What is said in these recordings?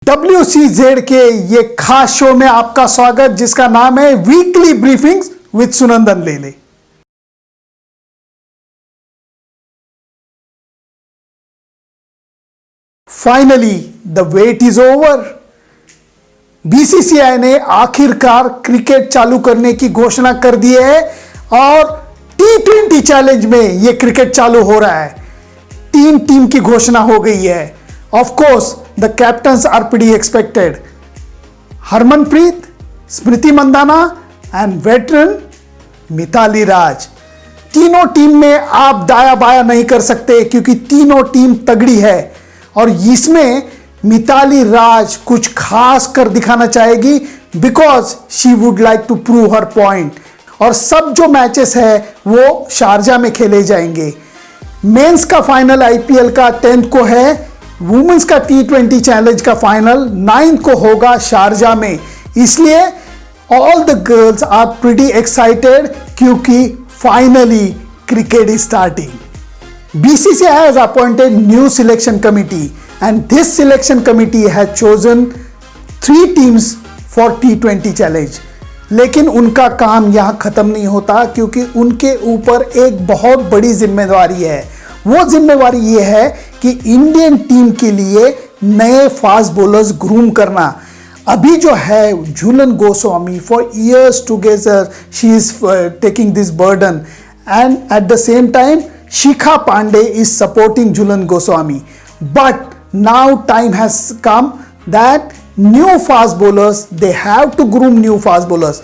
WCZ के ये खास शो में आपका स्वागत, जिसका नाम है weekly briefings with Sunandan Lele. Finally the wait is over. BCCI ने आखिरकार क्रिकेट चालू करने की घोषणा कर दी है और T20 चैलेंज में यह क्रिकेट चालू हो रहा है। 3 टीम की घोषणा हो गई है। Of course the captains are pretty expected. Harmanpreet, Smriti Mandhana and veteran Mithali Raj. तीनों टीम में आप दाया बाया नहीं कर सकते क्योंकि तीनों टीम तगड़ी है और इसमें मिताली राज कुछ खास कर दिखाना चाहेगी because she would like to prove her point. और सब जो मैचेस है वो शारजा में खेले जाएंगे। मेंस का फाइनल आईपीएल का 10th को है। वुमेन्स का T20 चैलेंज का फाइनल 9th को होगा शारजा में। इसलिए all the girls are pretty excited क्योंकि finally cricket is starting. BCCI has appointed new selection committee and this selection committee has chosen 3 teams for T20 challenge। लेकिन उनका काम यहाँ खत्म नहीं होता क्योंकि उनके ऊपर एक बहुत बड़ी जिम्मेदारी है। वो जिम्मेदारी ये है कि इंडियन टीम के लिए नए फास्ट बॉलर्स ग्रूम करना। अभी जो है Jhulan Goswami for years together she is taking this burden and at the same time Shikha Pandey is supporting Jhulan Goswami. But now time has come that new fast bowlers, they have to groom new fast bowlers.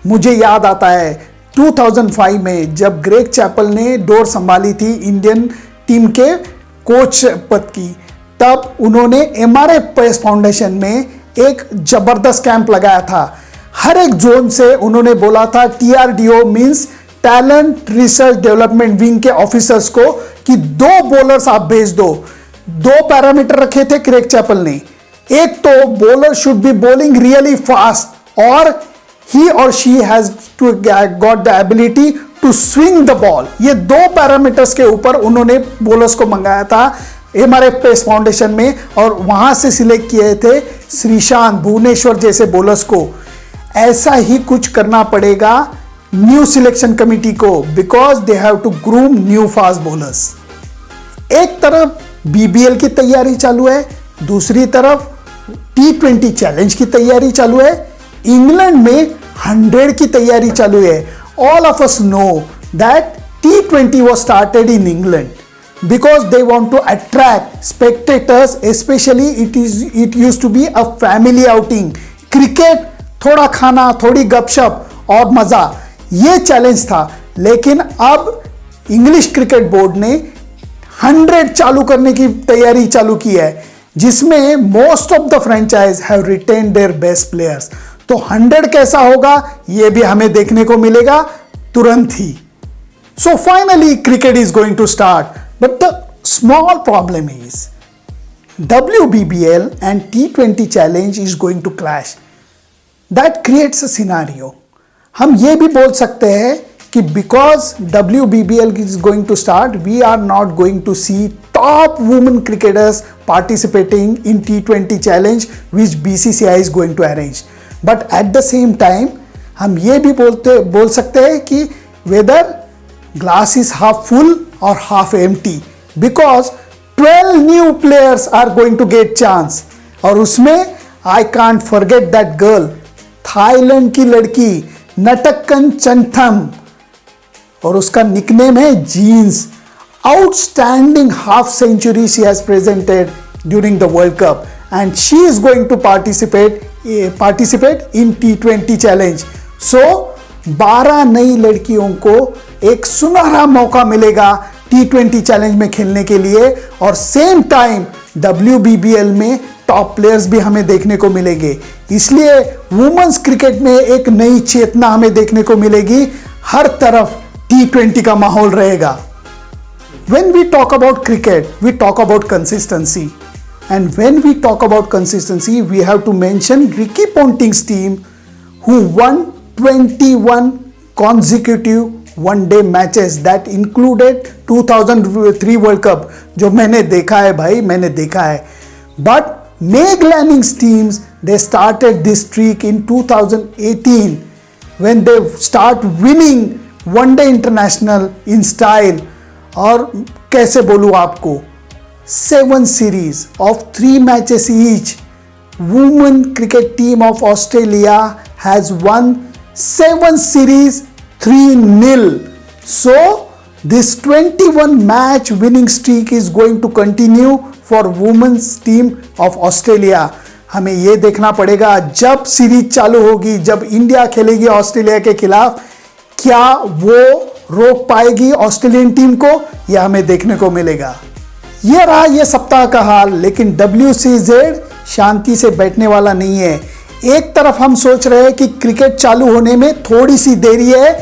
मुझे याद आता है 2005 में जब Greg Chappell ने door संभाली थी Indian team के कोच पद की, तब उन्होंने MRF फाउंडेशन में एक जबरदस्त कैंप लगाया था। हर एक जोन से उन्होंने बोला था TRDO means talent research development wing के ऑफिसर्स को कि 2 बॉलर्स आप भेज दो। 2 पैरामीटर रखे थे क्रेग चैपल ने। एक तो bowler should be bowling really fast और ही और she has to got the ability to swing the ball. ये 2 पैरामीटर्स के ऊपर उन्होंने बॉलर्स को मंगाया था MRF पेस फाउंडेशन में और वहां से सिलेक्ट किए थे श्रीशांत, भुवनेश्वर जैसे बॉलर्स को। ऐसा ही कुछ करना पड़ेगा न्यू सिलेक्शन कमिटी को because they have to groom new fast bowlers. एक तरफ BBL की तैयारी चालू है, दूसरी तरफ T20 चैलेंज की तैयारी चालू है, इंग्लैंड में 100 की तैयारी चालू है। All of us know that T20 was started in England because they want to attract spectators, especially it used to be a family outing। Cricket थोड़ा खाना, थोड़ी गपशप और मजा, ये चैलेंज था। लेकिन अब इंग्लिश क्रिकेट बोर्ड ने 100 चालू करने की तैयारी चालू की है जिसमें most of the franchise have retain their best players. तो 100 कैसा होगा ये भी हमें देखने को मिलेगा तुरंत ही। So finally cricket is going to start but the small problem is WBBL and T20 challenge is going to clash. That creates a scenario. हम ये भी बोल सकते हैं कि because WBBL is going to start, we are not going to see top women cricketers participating in T20 challenge which BCCI is going to arrange. But at the same time, हम ये भी बोल सकते हैं कि whether glass is half full or half empty because 12 new players are going to get chance. और उसमें I can't forget that girl, Thailand की लड़की नटक्कन चंथम और उसका निकनेम है Jeans. Outstanding half century she has presented during the world cup and she is going to participate in T20 challenge. So 12 नई लड़कियों को एक सुनहरा मौका मिलेगा T20 चैलेंज में खेलने के लिए और सेम टाइम WBBL में टॉप प्लेयर्स भी हमें देखने को मिलेंगे। इसलिए वुमेन्स क्रिकेट में एक नई चेतना हमें देखने को मिलेगी। हर तरफ T20 का माहौल रहेगा। When we talk about cricket, we talk about consistency. And when we talk about consistency, we have to mention Ricky Ponting's team who won 21 consecutive one-day matches that included 2003 World Cup, जो मैंने देखा है भाई, मैंने देखा है। But Meg Lanning's teams, they started this streak in 2018 when they start winning one day international in style. और कैसे बोलूं आपको, 7 series of 3 matches each. Women cricket team of Australia has won 7 series 3-0. So this 21 match winning streak is going to continue for women's team of Australia. हमें ये देखना पड़ेगा जब series चालू होगी, जब इंडिया खेलेगी ऑस्ट्रेलिया के खिलाफ, क्या वो रोक पाएगी ऑस्ट्रेलियन टीम को, यह हमें देखने को मिलेगा। यह रहा ये सप्ताह का हाल, लेकिन WCZ शांति से बैठने वाला नहीं है। एक तरफ हम सोच रहे हैं कि क्रिकेट चालू होने में थोड़ी सी देरी है,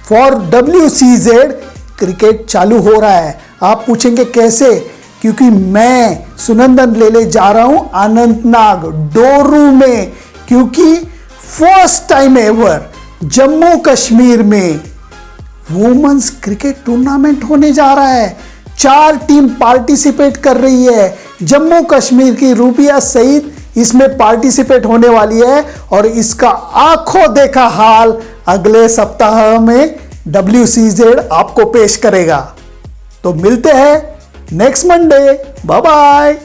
फॉर WCZ क्रिकेट चालू हो रहा है। आप पूछेंगे कैसे? क्योंकि मैं सुनंदन ले जा रहा हूं अनंतनाग डोरू में, क्योंकि first time ever Jammu Kashmir में वुमेन्स क्रिकेट टूर्नामेंट होने जा रहा है। 4 टीम पार्टिसिपेट कर रही है। जम्मू कश्मीर की रूबिया सईद इसमें पार्टिसिपेट होने वाली है और इसका आंखों देखा हाल अगले सप्ताह में WCZ आपको पेश करेगा। तो मिलते हैं नेक्स्ट मंडे। Bye bye.